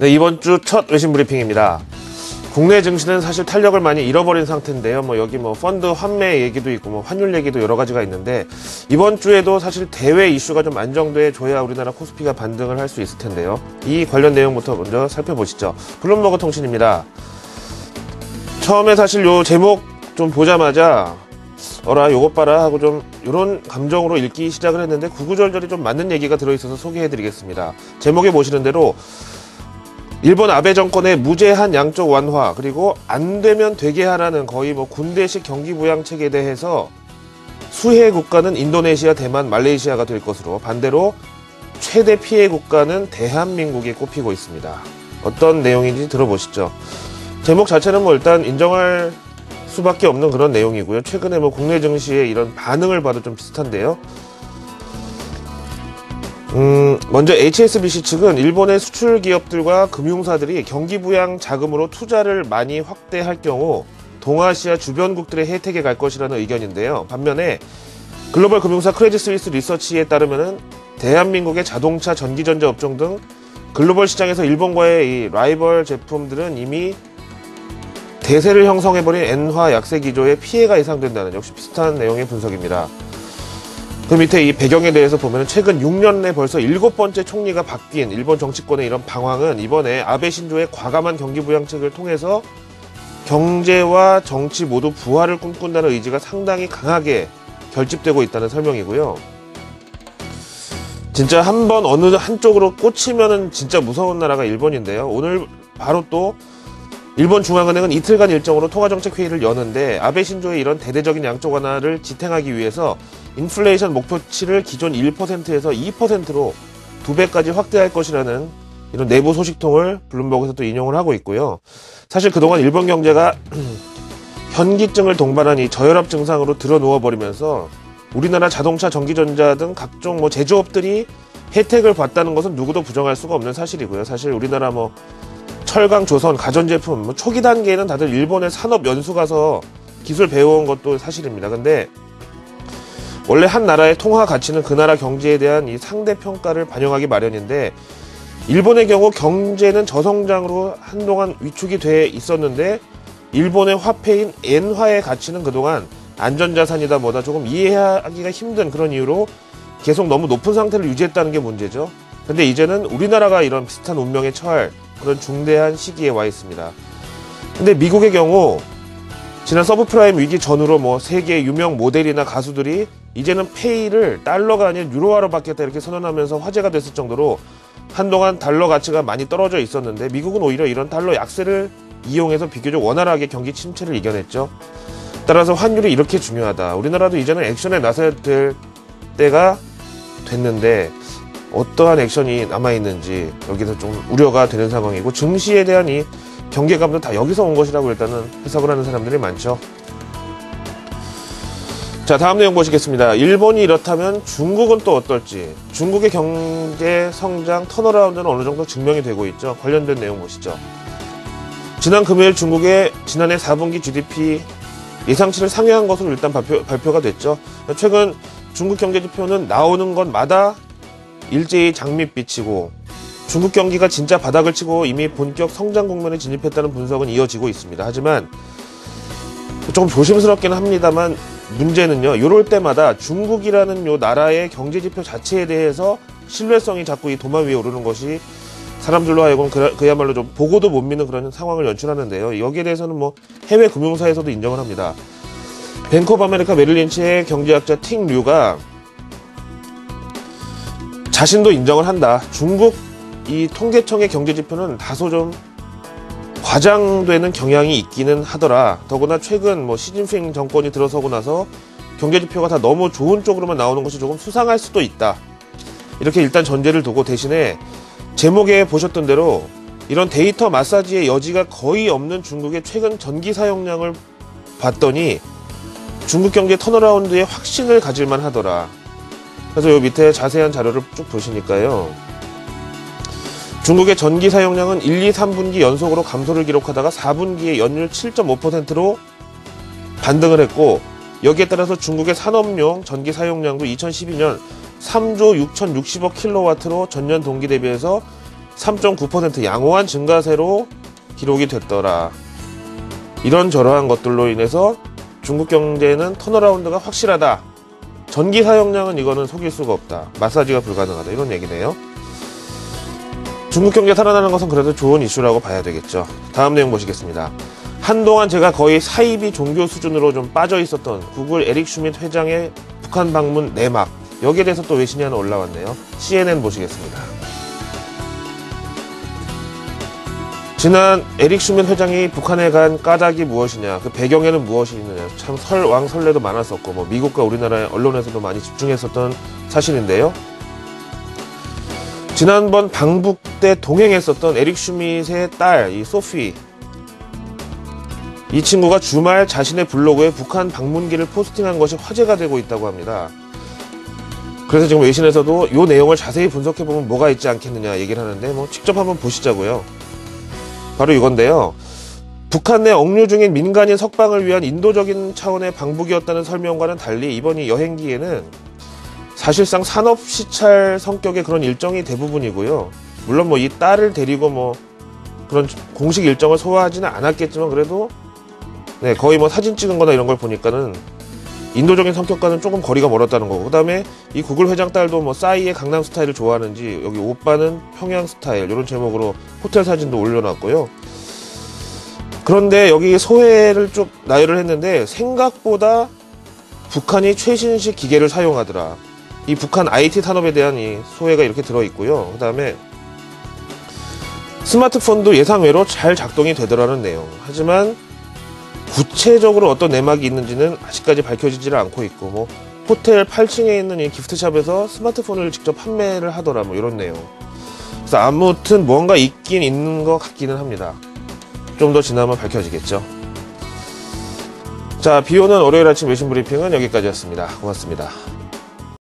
네, 이번 주 첫 외신 브리핑입니다. 국내 증시는 사실 탄력을 많이 잃어버린 상태인데요. 여기 펀드 환매 얘기도 있고 환율 얘기도 여러 가지가 있는데, 이번 주에도 사실 대외 이슈가 좀 안정돼 줘야 우리나라 코스피가 반등을 할 수 있을 텐데요. 이 관련 내용부터 먼저 살펴보시죠. 블룸버그 통신입니다. 처음에 사실 요 제목 좀 보자마자 어라 요것 봐라 하고 좀 이런 감정으로 읽기 시작을 했는데, 구구절절이 좀 맞는 얘기가 들어있어서 소개해드리겠습니다. 제목에 보시는 대로 일본 아베 정권의 무제한 양적 완화, 그리고 안 되면 되게 하라는 거의 군대식 경기 부양책에 대해서 수혜 국가는 인도네시아, 대만, 말레이시아가 될 것으로, 반대로 최대 피해 국가는 대한민국이 꼽히고 있습니다. 어떤 내용인지 들어보시죠. 제목 자체는 일단 인정할 수밖에 없는 그런 내용이고요. 최근에 국내 증시의 이런 반응을 봐도 좀 비슷한데요. 먼저 HSBC 측은 일본의 수출 기업들과 금융사들이 경기 부양 자금으로 투자를 많이 확대할 경우 동아시아 주변국들의 혜택에 갈 것이라는 의견인데요. 반면에 글로벌 금융사 크레딧 스위스 리서치에 따르면은 대한민국의 자동차, 전기전자 업종 등 글로벌 시장에서 일본과의 이 라이벌 제품들은 이미 대세를 형성해버린 엔화 약세 기조에 피해가 예상된다는, 역시 비슷한 내용의 분석입니다. 그 밑에 이 배경에 대해서 보면 최근 6년 내 벌써 7번째 총리가 바뀐 일본 정치권의 이런 방황은 이번에 아베 신조의 과감한 경기 부양책을 통해서 경제와 정치 모두 부활을 꿈꾼다는 의지가 상당히 강하게 결집되고 있다는 설명이고요. 진짜 한번 어느 한쪽으로 꽂히면은 진짜 무서운 나라가 일본인데요. 오늘 바로 또 일본 중앙은행은 이틀간 일정으로 통화정책회의를 여는데, 아베 신조의 이런 대대적인 양적 완화를 지탱하기 위해서 인플레이션 목표치를 기존 1%에서 2%로 2배까지 확대할 것이라는 이런 내부 소식통을 블룸버그에서 또 인용을 하고 있고요. 사실 그동안 일본 경제가 현기증을 동반한 이 저혈압 증상으로 드러누워버리면서 우리나라 자동차, 전기전자 등 각종 제조업들이 혜택을 받다는 것은 누구도 부정할 수가 없는 사실이고요. 사실 우리나라 철강, 조선, 가전제품 초기 단계에는 다들 일본의 산업 연수 가서 기술 배워온 것도 사실입니다. 근데 원래 한 나라의 통화 가치는 그 나라 경제에 대한 이 상대 평가를 반영하기 마련인데, 일본의 경우 경제는 저성장으로 한동안 위축이 돼 있었는데 일본의 화폐인 엔화의 가치는 그동안 안전자산이다 뭐다 조금 이해하기가 힘든 그런 이유로 계속 너무 높은 상태를 유지했다는 게 문제죠. 근데 이제는 우리나라가 이런 비슷한 운명에 처할 그런 중대한 시기에 와 있습니다. 근데 미국의 경우 지난 서브프라임 위기 전후로 세계 유명 모델이나 가수들이 이제는 페이를 달러가 아닌 유로화로 바뀌었다 이렇게 선언하면서 화제가 됐을 정도로 한동안 달러 가치가 많이 떨어져 있었는데, 미국은 오히려 이런 달러 약세를 이용해서 비교적 원활하게 경기 침체를 이겨냈죠. 따라서 환율이 이렇게 중요하다. 우리나라도 이제는 액션에 나서야 될 때가 됐는데 어떠한 액션이 남아있는지 여기서 좀 우려가 되는 상황이고, 증시에 대한 이 경계감도 다 여기서 온 것이라고 일단은 해석을 하는 사람들이 많죠. 자, 다음 내용 보시겠습니다. 일본이 이렇다면 중국은 또 어떨지. 중국의 경제 성장 턴어라운드는 어느 정도 증명이 되고 있죠. 관련된 내용 보시죠. 지난 금요일 중국의 지난해 4분기 GDP 예상치를 상회한 것으로 일단 발표가 됐죠. 최근 중국 경제지표는 나오는 것마다 일제히 장밋빛이고, 중국 경기가 진짜 바닥을 치고 이미 본격 성장 국면에 진입했다는 분석은 이어지고 있습니다. 하지만 조금 조심스럽긴 합니다만, 문제는요, 요럴 때마다 중국이라는 요 나라의 경제지표 자체에 대해서 신뢰성이 자꾸 이 도마 위에 오르는 것이 사람들로 하여금 그야말로 좀 보고도 못 믿는 그런 상황을 연출하는데요. 여기에 대해서는 해외 금융사에서도 인정을 합니다. 뱅크 오브 아메리카 메릴린치의 경제학자 팅 류가 자신도 인정을 한다. 중국 이 통계청의 경제지표는 다소 좀 과장되는 경향이 있기는 하더라. 더구나 최근 시진핑 정권이 들어서고 나서 경제지표가 다 너무 좋은 쪽으로만 나오는 것이 조금 수상할 수도 있다. 이렇게 일단 전제를 두고, 대신에 제목에 보셨던 대로 이런 데이터 마사지의 여지가 거의 없는 중국의 최근 전기 사용량을 봤더니 중국 경제 턴어라운드에 확신을 가질만 하더라. 그래서 요 밑에 자세한 자료를 쭉 보시니까요, 중국의 전기 사용량은 1, 2, 3분기 연속으로 감소를 기록하다가 4분기에 연율 7.5%로 반등을 했고, 여기에 따라서 중국의 산업용 전기 사용량도 2012년 3조 6,060억 킬로와트로 전년 동기 대비해서 3.9% 양호한 증가세로 기록이 됐더라. 이런저러한 것들로 인해서 중국 경제는 턴어라운드가 확실하다. 전기 사용량은 이거는 속일 수가 없다. 마사지가 불가능하다. 이런 얘기네요. 중국 경제 살아나는 것은 그래도 좋은 이슈라고 봐야 되겠죠. 다음 내용 보시겠습니다. 한동안 제가 거의 사이비 종교 수준으로 좀 빠져 있었던 구글 에릭 슈밋 회장의 북한 방문 내막. 여기에 대해서 또 외신이 하나 올라왔네요. CNN 보시겠습니다. 지난 에릭 슈밋 회장이 북한에 간 까닭이 무엇이냐, 그 배경에는 무엇이 있느냐, 참 설왕설래도 많았었고, 뭐 미국과 우리나라의 언론에서도 많이 집중했었던 사실인데요. 지난번 방북 때 동행했었던 에릭 슈밋의 딸, 이 소피, 이 친구가 주말 자신의 블로그에 북한 방문기를 포스팅한 것이 화제가 되고 있다고 합니다. 그래서 지금 외신에서도 이 내용을 자세히 분석해보면 뭐가 있지 않겠느냐 얘기를 하는데, 뭐 직접 한번 보시자고요. 바로 이건데요. 북한 내 억류 중인 민간인 석방을 위한 인도적인 차원의 방북이었다는 설명과는 달리 이번 이 여행기에는 사실상 산업시찰 성격의 그런 일정이 대부분이고요. 물론 뭐 이 딸을 데리고 뭐 그런 공식 일정을 소화하지는 않았겠지만 그래도 네, 거의 뭐 사진 찍은 거나 이런 걸 보니까는 인도적인 성격과는 조금 거리가 멀었다는 거고, 그 다음에 이 구글 회장 딸도 뭐 싸이의 강남 스타일을 좋아하는지 여기 오빠는 평양 스타일 이런 제목으로 호텔 사진도 올려놨고요. 그런데 여기 소회를 좀 나열을 했는데 생각보다 북한이 최신식 기계를 사용하더라. 이 북한 IT 산업에 대한 이 소회가 이렇게 들어있고요. 그 다음에 스마트폰도 예상외로 잘 작동이 되더라는 내용. 하지만 구체적으로 어떤 내막이 있는지는 아직까지 밝혀지지를 않고 있고, 뭐 호텔 8층에 있는 이 기프트샵에서 스마트폰을 직접 판매를 하더라, 뭐 이런 내용. 그래서 아무튼 뭔가 있긴 있는 것 같기는 합니다. 좀 더 지나면 밝혀지겠죠. 자, 비오는 월요일 아침 외신 브리핑은 여기까지였습니다. 고맙습니다.